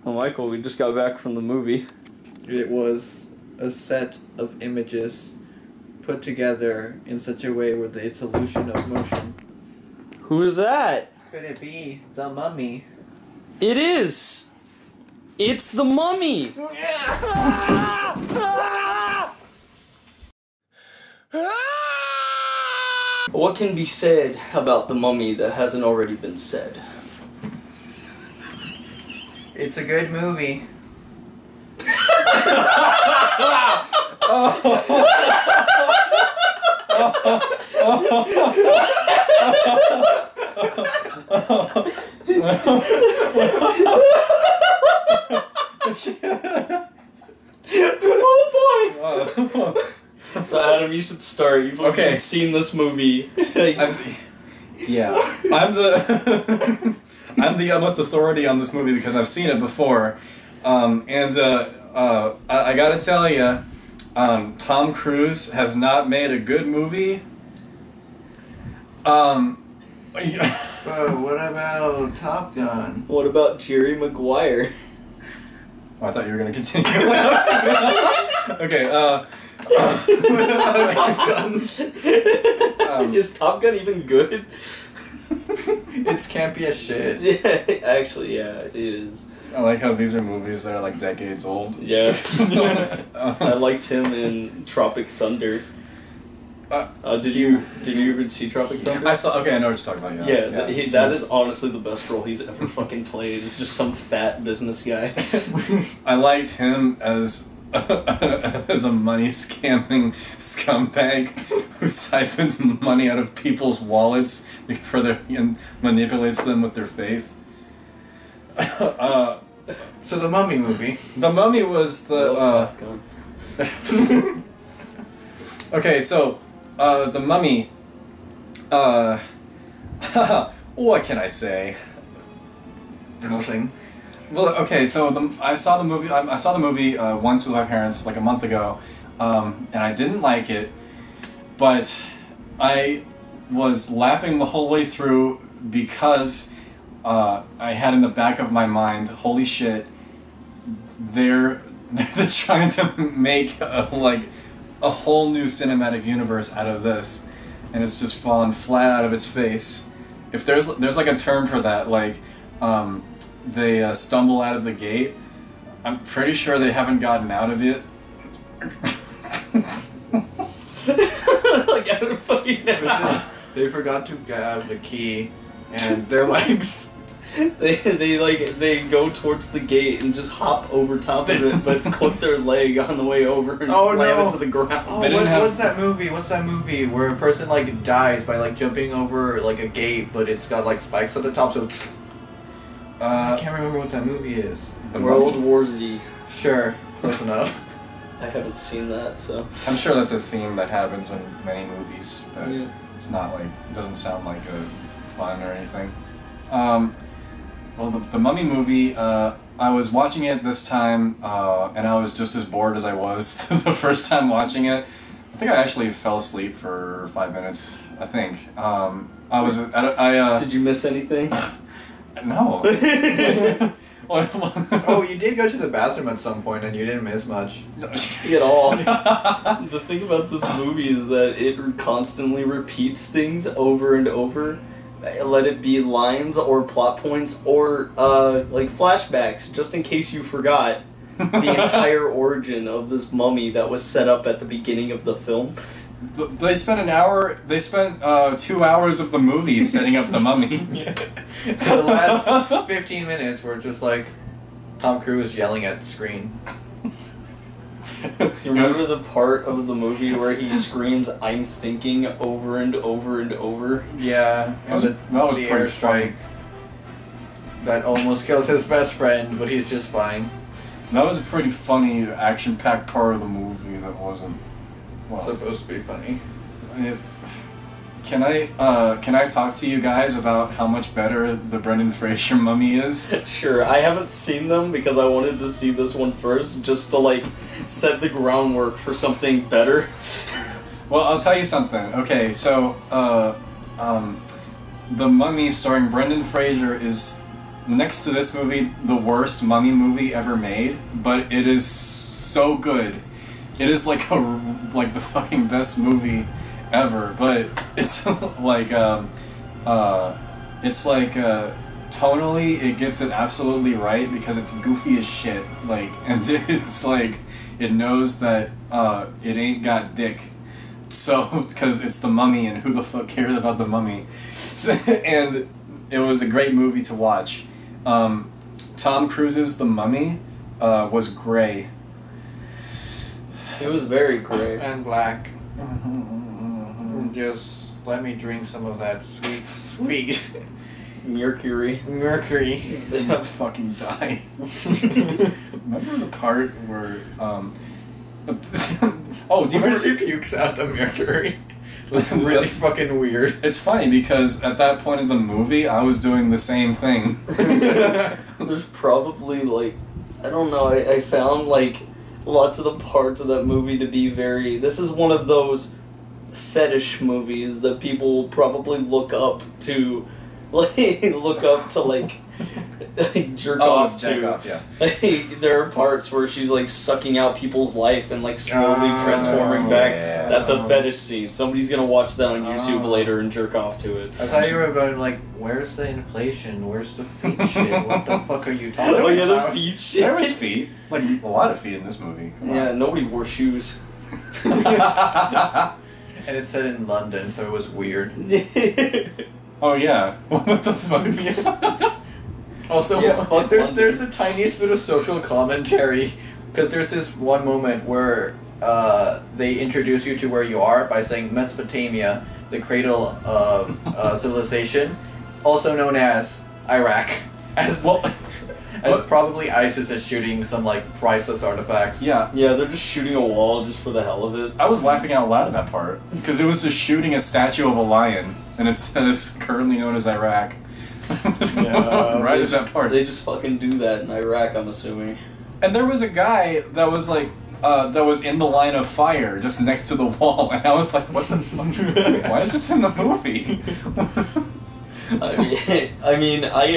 Oh, Michael, we just got back from the movie. It was a set of images put together in such a way where it's illusion of motion. Who is that? Could it be the mummy? It is! It's the mummy! What can be said about the mummy that hasn't already been said? It's a good movie. Oh boy! So Adam, you should start. You've seen this movie. Yeah, I'm the I'm the utmost authority on this movie because I've seen it before, I gotta tell you, Tom Cruise has not made a good movie. Bro, what about Top Gun? What about Jerry Maguire? Oh, I thought you were gonna continue. Okay, What about Top Gun? Is Top Gun even good? It's campy as shit. Yeah, actually, yeah, it is. I like how these are movies that are like decades old. Yeah. I liked him in Tropic Thunder. Did you even see Tropic Thunder? I saw. Okay, I know what you're talking about. Yeah, that is honestly the best role he's ever fucking played. It's just some fat business guy. I liked him as a money scamming scumbag who siphons money out of people's wallets and manipulates them with their faith. So the Mummy movie. The Mummy was the. Okay, so the Mummy. What can I say? Nothing. Well, okay, so I saw the movie. I saw the movie once with my parents like a month ago, and I didn't like it, but I was laughing the whole way through because I had in the back of my mind, holy shit, they're trying to make a whole new cinematic universe out of this, and it's just fallen flat out of its face. If there's like a term for that, like they stumble out of the gate, I'm pretty sure they haven't gotten out of it. Like out of fucking They forgot to grab the key, and their legs. They go towards the gate and just hop over top of it, but clip their leg on the way over and slam it to the ground. Oh, what's that movie? What's that movie where a person like dies by like jumping over like a gate, but it's got like spikes at the top, so it's. I can't remember what that movie is. World War Z. Sure, close enough. I haven't seen that, so. I'm sure that's a theme that happens in many movies, but it's not like, it doesn't sound like fun or anything. Well, the Mummy movie, I was watching it this time, and I was just as bored as I was the first time watching it. I think I actually fell asleep for 5 minutes, I think. Did you miss anything? No. Oh, you did go to the bathroom at some point and you didn't miss much. At all. The thing about this movie is that it constantly repeats things over and over. Let it be lines or plot points or like flashbacks, just in case you forgot the entire origin of this mummy that was set up at the beginning of the film. They spent 2 hours of the movie setting up the mummy. The last 15 minutes were just like Tom Cruise yelling at the screen. You remember the part of the movie where he screams, "I'm thinking," over and over and over? Yeah, that was the airstrike that almost kills his best friend, but he's just fine. That was a pretty funny, action-packed part of the movie that wasn't... Well, supposed to be funny. Can I talk to you guys about how much better the Brendan Fraser Mummy is? Sure, I haven't seen them because I wanted to see this one first, just to like set the groundwork for something better. Well, I'll tell you something. Okay, so the Mummy starring Brendan Fraser is next to this movie, the worst mummy movie ever made, but it is so good. It is like the fucking best movie ever, but it's like tonally it gets it absolutely right because it's goofy as shit, like, and it's like it knows that it ain't got dick, so because it's the Mummy and who the fuck cares about the Mummy. So, and it was a great movie to watch. Tom Cruise's The Mummy was gray. It was very gray and black. Just let me drink some of that sweet mercury. I'd fucking die. Remember the part where she pukes out the mercury? It's really fucking weird. It's funny because at that point in the movie I was doing the same thing. There's probably like, I don't know, I found like lots of the parts of that movie to be very, this is one of those fetish movies that people will probably look up to jerk off to. Yeah. Like, there are parts where she's like sucking out people's life and like slowly transforming back. Yeah. That's a fetish scene. Somebody's gonna watch that on YouTube later and jerk off to it. I thought you were about like, where's the inflation? Where's the feet shit? What the fuck are you talking about? The feet shit. There was feet. Like a lot of feet in this movie. Come on. Nobody wore shoes. And it said in London, so it was weird. Oh yeah. What the fuck? Also, Yeah, there's the tiniest bit of social commentary, because there's this one moment where they introduce you to where you are by saying Mesopotamia, the cradle of civilization, also known as Iraq, as probably ISIS is shooting some like priceless artifacts. Yeah. Yeah, they're just shooting a wall just for the hell of it. I was laughing out loud at that part because it was just shooting a statue of a lion, and it says currently known as Iraq. Yeah, right at that part. They just fucking do that in Iraq, I'm assuming. And there was a guy that was like, that was in the line of fire just next to the wall, and I was like, what the fuck? Why is this in the movie?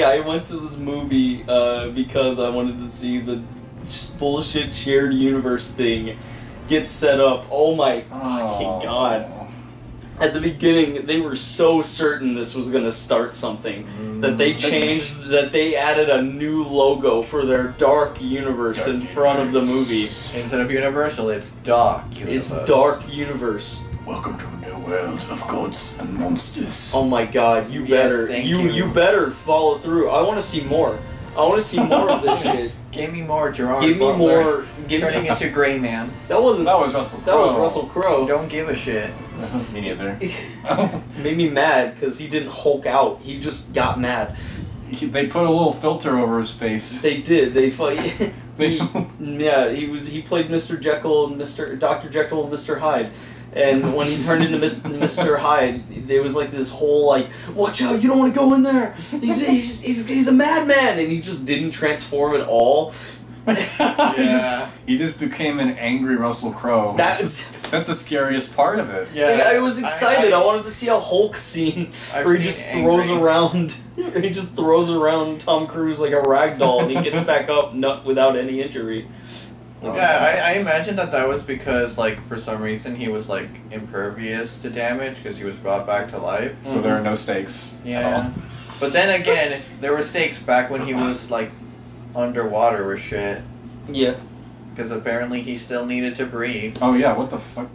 I went to this movie because I wanted to see the bullshit shared universe thing get set up. Oh my fucking god. At the beginning, they were so certain this was going to start something that they changed, that they added a new logo for their dark universe in front of the movie. Instead of Universal, it's Dark Universe. It's Dark Universe. Welcome to a new world of gods and monsters. Oh my god, you better, you better follow through. I want to see more. I want to see more of this shit. Give me more, Gerard. Give me Butler. more. Turning into Gray Man. That was Russell Crowe. That was Russell Crowe. Don't give a shit. Me neither. Made me mad because he didn't Hulk out. He just got mad. They put a little filter over his face. They did. He played Mr. Jekyll and Dr. Jekyll and Mr. Hyde. And when he turned into Mr. Hyde, there was like this whole like, watch out, you don't want to go in there. He's a madman, and he just didn't transform at all. Yeah. He just became an angry Russell Crowe. That's the scariest part of it. Yeah, I was excited. I wanted to see a Hulk scene where he just throws around Tom Cruise like a rag doll, and he gets back up without any injury. Yeah, I imagine that was because, like, for some reason he was, like, impervious to damage because he was brought back to life. So there are no stakes. Yeah. But then again, there were stakes back when he was, like, underwater or shit. Yeah. Because apparently he still needed to breathe. Oh yeah, what the fuck?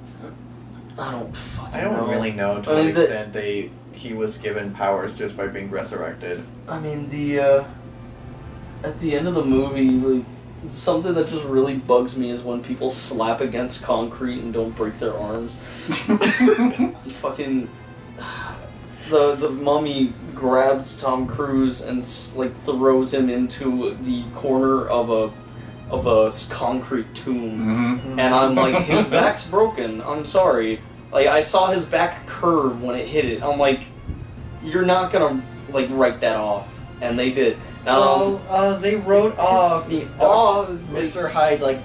I don't really know to what extent he was given powers just by being resurrected. I mean, at the end of the movie, like, something that just really bugs me is when people slap against concrete and don't break their arms. Fucking... The mummy grabs Tom Cruise and like throws him into the corner of a concrete tomb. Mm-hmm. And I'm like, his back's broken. I'm sorry. Like, I saw his back curve when it hit it. I'm like, you're not gonna like write that off. And they did. They wrote off Mr. Mr. Hyde, like,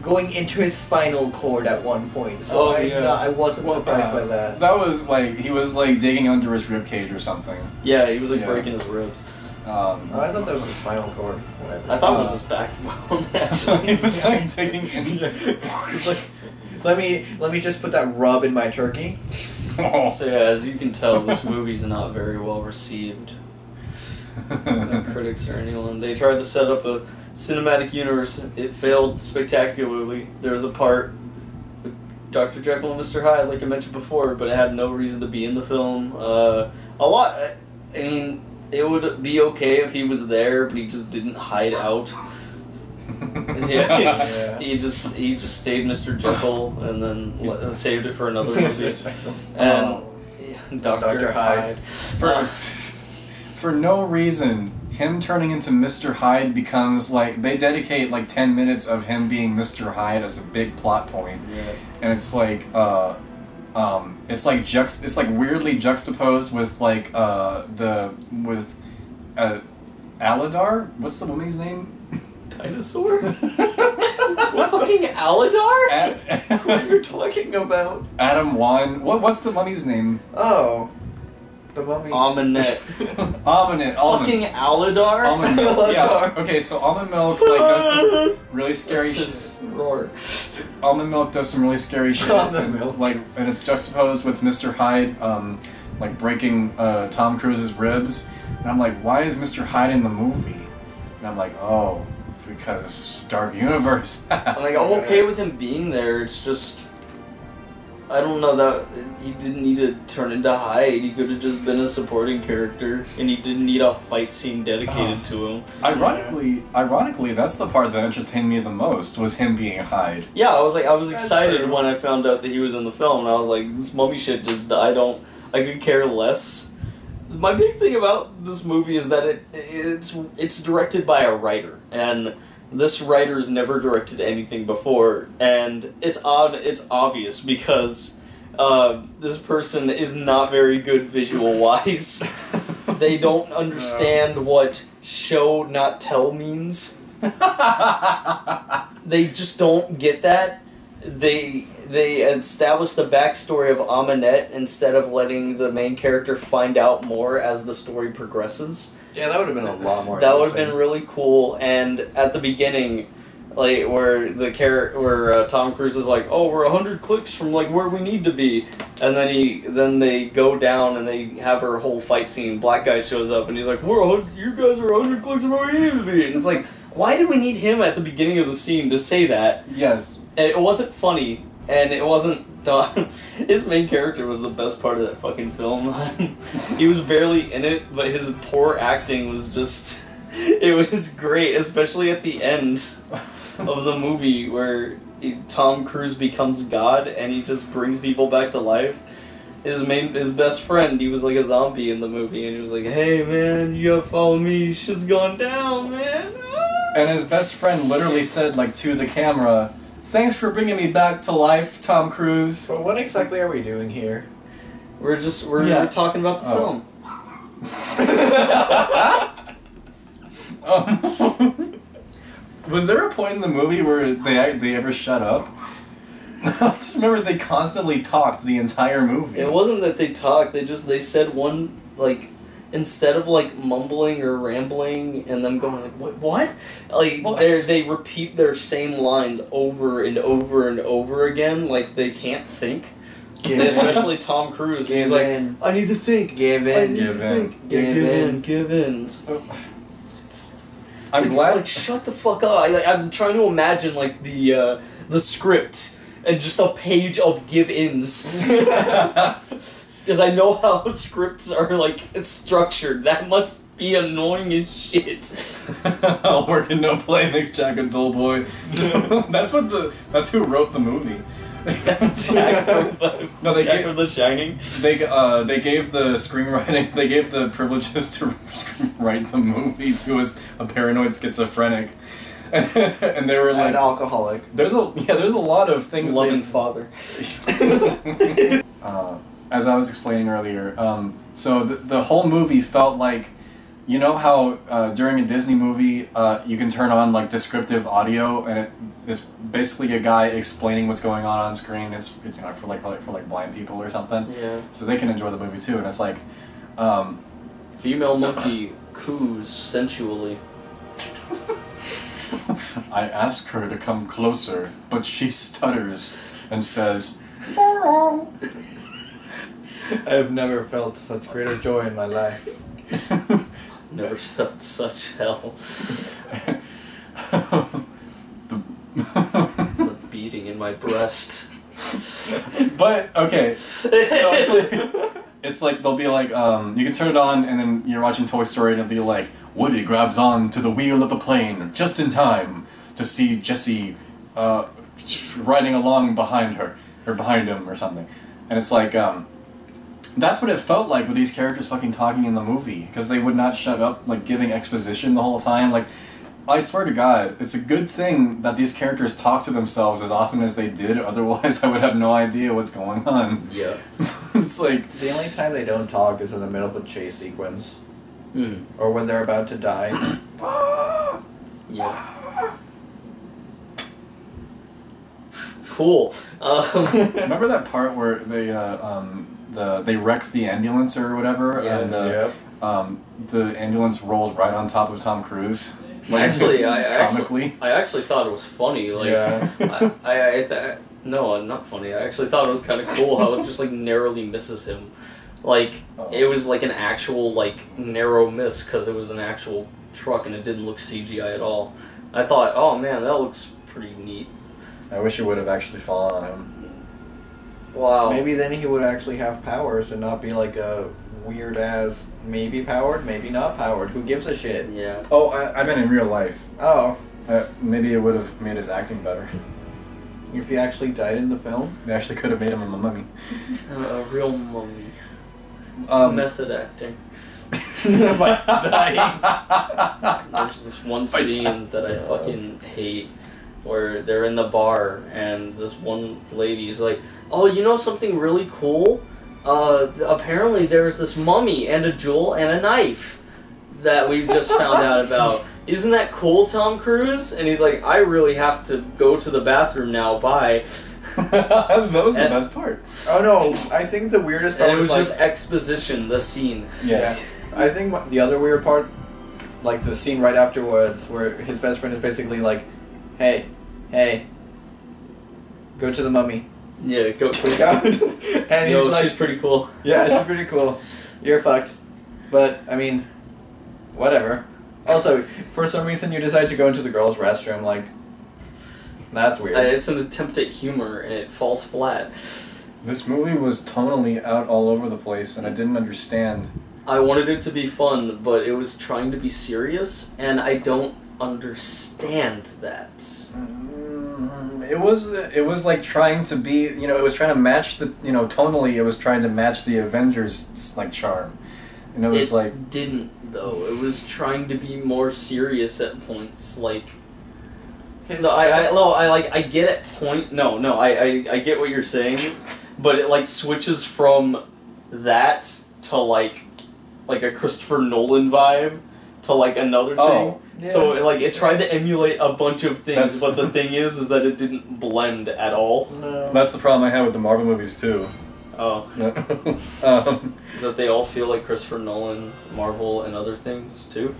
going into his spinal cord at one point. So I wasn't surprised by that. That was like, he was like digging under his ribcage or something. Yeah, he was like breaking his ribs. I thought that was his spinal cord. Whatever. I thought it was his backbone, actually. He was like taking in. It's like, let me just put that rub in my turkey. Oh. So yeah, as you can tell, this movie's not very well received by critics or anyone. They tried to set up a cinematic universe. It failed spectacularly. There was a part with Dr. Jekyll and Mr. Hyde, like I mentioned before, but it had no reason to be in the film. I mean, it would be okay if he was there, but he just didn't hide out. Yeah. He just stayed Mr. Jekyll and then saved it for another movie. And Dr. Hyde. For no reason, him turning into Mr. Hyde becomes like they dedicate like 10 minutes of him being Mr. Hyde as a big plot point. Yeah. And it's like it's like weirdly juxtaposed with like Aladar? What's the woman's name? Dinosaur? What fucking Aladar? What are you talking about? Adam Wan. What's the mummy's name? Oh. The mummy. Almanet. Fucking Aladar? Almond milk. Yeah. Okay, so almond milk like does some really scary shit. Roar. Almond milk does some really scary shit. Almond milk. Like, and it's juxtaposed with Mr. Hyde, like breaking Tom Cruise's ribs. And I'm like, why is Mr. Hyde in the movie? And I'm like, oh, because Dark Universe. I'm like, I'm okay with him being there. It's just, I don't know, that he didn't need to turn into Hyde. He could have just been a supporting character, and he didn't need a fight scene dedicated to him. Ironically, that's the part that entertained me the most, was him being Hyde. Yeah, I was excited when I found out that he was in the film, and I was like, this mummy shit just, I could care less. My big thing about this movie is that it's directed by a writer, and this writer's never directed anything before, and it's obvious because this person is not very good visual-wise. They don't understand what show not tell means. They just don't get that. They establish the backstory of Amunet instead of letting the main character find out more as the story progresses. Yeah, that would have been a lot more. That would have been really cool. And at the beginning, like where Tom Cruise is like, "Oh, we're 100 clicks from like where we need to be," and then they go down and they have her whole fight scene. Black guy shows up and he's like, "You guys are 100 clicks from where we need to be," and it's like, why did we need him at the beginning of the scene to say that? Yes. And it wasn't funny, and it wasn't done. His main character was the best part of that fucking film. He was barely in it, but his poor acting was just... It was great, especially at the end of the movie where Tom Cruise becomes God and he just brings people back to life. His best friend, he was like a zombie in the movie, and he was like, "Hey man, you gotta follow me, shit's going down, man." And his best friend literally said, like, to the camera, "Thanks for bringing me back to life, Tom Cruise." So what exactly are we doing here? We're talking about the film. Was there a point in the movie where they ever shut up? I just remember they constantly talked the entire movie. It wasn't that they talked, they said one, like, instead of like mumbling or rambling and them going like, what? Like, they repeat their same lines over and over and over again, like they can't think. Especially Tom Cruise. He's like, "I need to think. Give in. Give in. I'm glad. Like, shut the fuck up. I'm trying to imagine like the script and just a page of give-ins. Because I know how scripts are like structured. That must be annoying as shit. I'll work and no play makes Jack a dull boy. That's who wrote the movie. Jack from The Shining. They gave the screenwriting. They gave the privileges to write the movie to a paranoid schizophrenic, and they were like an alcoholic. There's a lot of things. Loving father. As I was explaining earlier, so the whole movie felt like, you know how during a Disney movie you can turn on like descriptive audio and it's basically a guy explaining what's going on screen. It's you know for like blind people or something. Yeah. So they can enjoy the movie too, and it's like female monkey coos sensually. I ask her to come closer, but she stutters and says, "Oh." I have never felt such greater joy in my life. Never felt such hell. The beating in my breast. But, okay, so it's like they'll be like, you can turn it on and then you're watching Toy Story and it'll be like, Woody grabs on to the wheel of the plane just in time to see Jessie riding along behind her, or behind him or something. And it's like, that's what it felt like with these characters fucking talking in the movie, because they would not shut up, like, giving exposition the whole time. Like, I swear to God, it's a good thing that these characters talk to themselves as often as they did, otherwise I would have no idea what's going on. Yeah. It's like... The only time they don't talk is in the middle of a chase sequence. Hmm. Or when they're about to die. Yeah. Cool. Remember that part where they wrecked the ambulance or whatever, Yeah. and Yep. the ambulance rolls right on top of Tom Cruise. Actually, Comically. I actually thought it was funny. Like, Yeah. no, not funny. I actually thought it was kind of cool how it just like narrowly misses him. Like, it was like an actual like narrow miss because it was an actual truck and it didn't look CGI at all. I thought, oh man, that looks pretty neat. I wish it would have actually fallen on him. Wow. Maybe then he would actually have powers and not be like a weird ass, maybe powered, maybe not powered. Who gives a shit? Yeah. Oh, I meant in real life. Oh. Maybe it would have made his acting better. If he actually died in the film? They actually could have made him a mummy. A real mummy. Method acting. Dying. There's this one scene that I fucking hate where they're in the bar and this one lady's like, oh, you know something really cool? Apparently there's this mummy and a jewel and a knife that we just found out about. Isn't that cool, Tom Cruise? And he's like, I really have to go to the bathroom now, bye. That was the best part. Oh no, I think the weirdest part And it was like, just exposition, the scene. Yes. Yeah. I think the other weird part, like the scene right afterwards, where his best friend is basically like, hey, go to the mummy. Yeah, go. And Yo, he's like, she's pretty cool. yeah, she's pretty cool. You're fucked. But, I mean, whatever. Also, for some reason you decide to go into the girls' restroom, like, that's weird. It's an attempt at humor, and it falls flat. This movie was tonally out all over the place, and I didn't understand. I wanted it to be fun, but it was trying to be serious, and I don't understand that. It was like trying to be, it was trying to match the, tonally it was trying to match the Avengers, like, charm. And it was like... didn't, though. It was trying to be more serious at points, like... I get at point... I get what you're saying, but it, like, switches from that to, like a Christopher Nolan vibe to, like, another thing. Yeah. So, like, it tried to emulate a bunch of things, but the thing is that it didn't blend at all. No. That's the problem I have with the Marvel movies, too. Oh. Is that they all feel like Christopher Nolan, Marvel, and other things, too?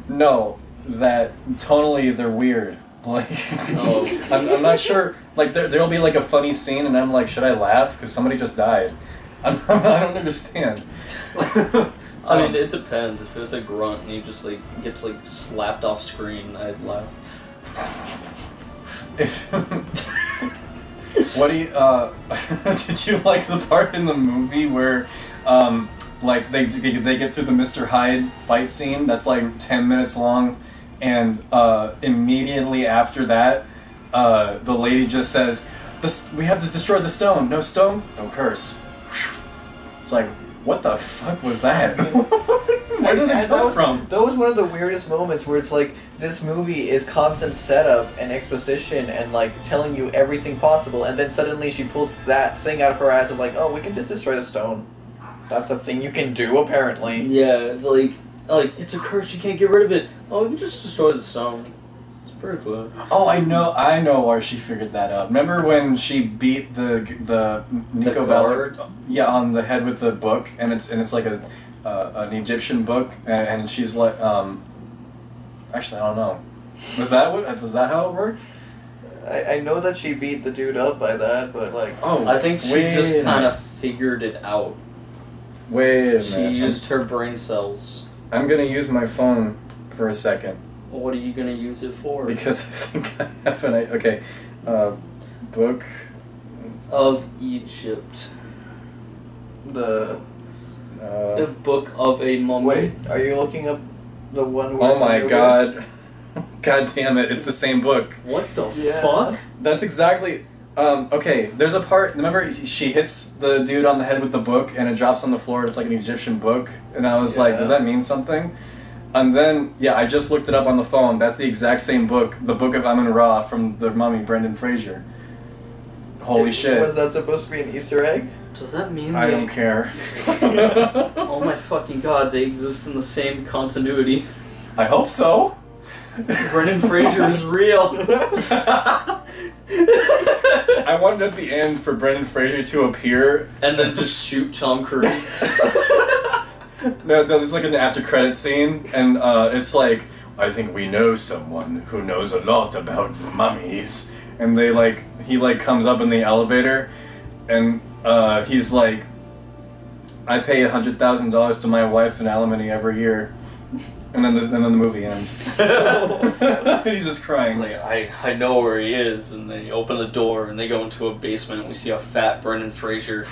No, that tonally they're weird. Like, I'm not sure. Like, there'll be like a funny scene, and I'm like, should I laugh? Because somebody just died. I don't understand. I mean, it depends. If it was a grunt and he just like gets like slapped off screen, I'd laugh. What do you? Did you like the part in the movie where, like they get through the Mr. Hyde fight scene that's like 10 minutes long, and immediately after that, the lady just says, "We have to destroy the stone. No stone, no curse." It's like, what the fuck was that? Where did that come from? That was one of the weirdest moments where it's like, this movie is constant setup and exposition and like telling you everything possible, and then suddenly she pulls that thing out of her ass of like, oh, we can just destroy the stone. That's a thing you can do, apparently. Yeah, it's like it's a curse, you can't get rid of it. Oh, we can just destroy the stone. It's pretty cool. Oh, I know where she figured that out. Remember when she beat the Nico Ballard, on the head with the book, and it's like a an Egyptian book, and she's like, actually I don't know. Was that how it worked? I know that she beat the dude up by that, but like... Oh, I think she just kind of figured it out. Wait a minute. She used her brain cells. I'm gonna use my phone for a second. What are you gonna use it for? Because I think I have an... Okay, book... Of Egypt. The book of a mummy. Wait, are you looking up the one where... Oh my god. God damn it, it's the same book. What the fuck? That's exactly... okay, there's a part... Remember, she hits the dude on the head with the book, and it drops on the floor, it's like an Egyptian book, and I was like, does that mean something? And then, yeah, I just looked it up on the phone, that's the exact same book, the Book of Amun-Ra from the mummy, Brendan Fraser. Holy shit. Was that supposed to be an Easter egg? Does that mean I don't care. Oh my fucking god, they exist in the same continuity. I hope so. Brendan Fraser is real. I wanted at the end for Brendan Fraser to appear and then just shoot Tom Cruise. No, there's like an after credit scene, and it's like, I think we know someone who knows a lot about mummies, and they like he like comes up in the elevator, and he's like, I pay $100,000 to my wife in alimony every year. And then the movie ends. He's just crying. He's like, I know where he is, and they open the door and they go into a basement and we see a fat Brendan Fraser.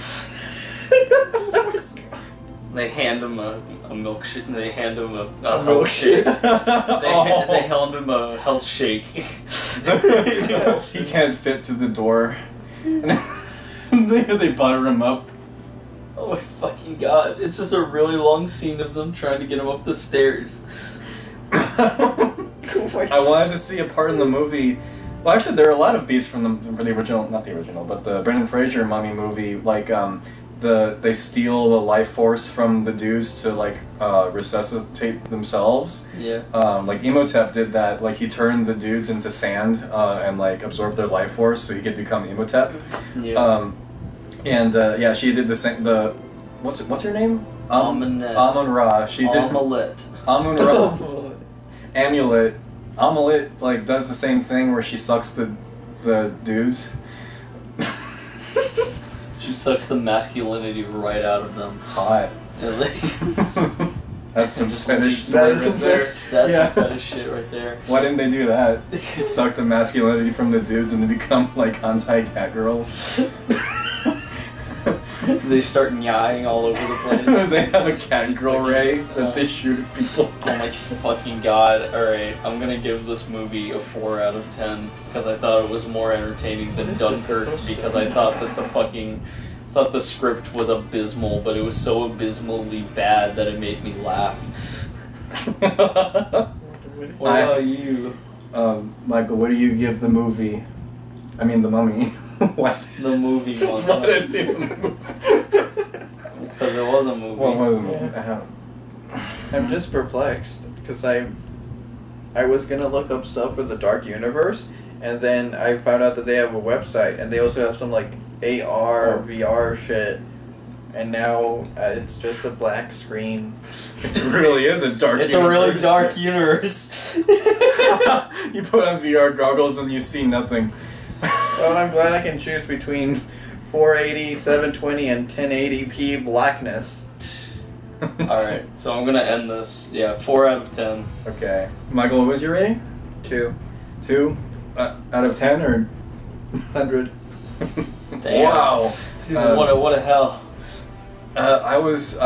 They hand him a milkshake. They hand him a health shake. They hand him a health shake. He can't fit through the door. And they butter him up. Oh my fucking god. It's just a really long scene of them trying to get him up the stairs. I wanted to see a part in the movie. Well, actually, there are a lot of beats from the original, not the original, but the Brendan Fraser mummy movie. Like, they steal the life force from the dudes to like resuscitate themselves. Yeah. Like Imhotep did that. Like he turned the dudes into sand and like absorbed their life force, so he could become Imhotep. Yeah. Yeah, she did the same. What's her name? Amun-Ra. She did Amulet. Amun-Ra. Amulet. Amulet like does the same thing where she sucks the dudes. She sucks the masculinity right out of them. Hot. That's some fetish shit right there. That's some fetish shit right there. Why didn't they do that? They suck the masculinity from the dudes and they become like anti-cat girls. They start nyahing all over the place. They have a cat girl ray that they shoot at people. Oh my fucking god. Alright, I'm gonna give this movie a 4 out of 10 because I thought it was more entertaining than Dunkirk because I thought that the script was abysmal, but it was so abysmally bad that it made me laugh. What about you? Michael, what do you give the movie? I mean the mummy. What? The movie one. What is it? Because it was a movie. What was a movie? I'm just perplexed because I was gonna look up stuff for the Dark Universe, and then I found out that they have a website, and they also have some like AR, VR shit, and now it's just a black screen. It really is a dark. It's universe. A really dark universe. You put on VR goggles and you see nothing. Well, I'm glad I can choose between 480, 720, and 1080p blackness. Alright, so I'm gonna end this. Yeah, 4 out of 10. Okay. Michael, what was your rating? 2. 2? Out of 10 or? 100. Damn. Wow. What a hell. I was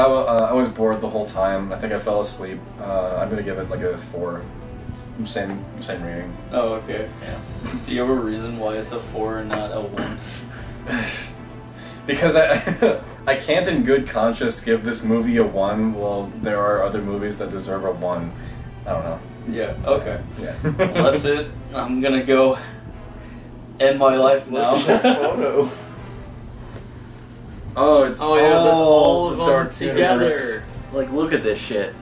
bored the whole time. I think I fell asleep. I'm gonna give it like a 4. Same rating. Oh, okay. Yeah. Do you have a reason why it's a 4 and not a 1? Because I can't in good conscience give this movie a 1 while there are other movies that deserve a 1. I don't know. Yeah, okay. Yeah. Well, that's it. I'm gonna go end my life now. Look at this photo. Oh, it's that's all of the them Dark together. Universe. Like, look at this shit.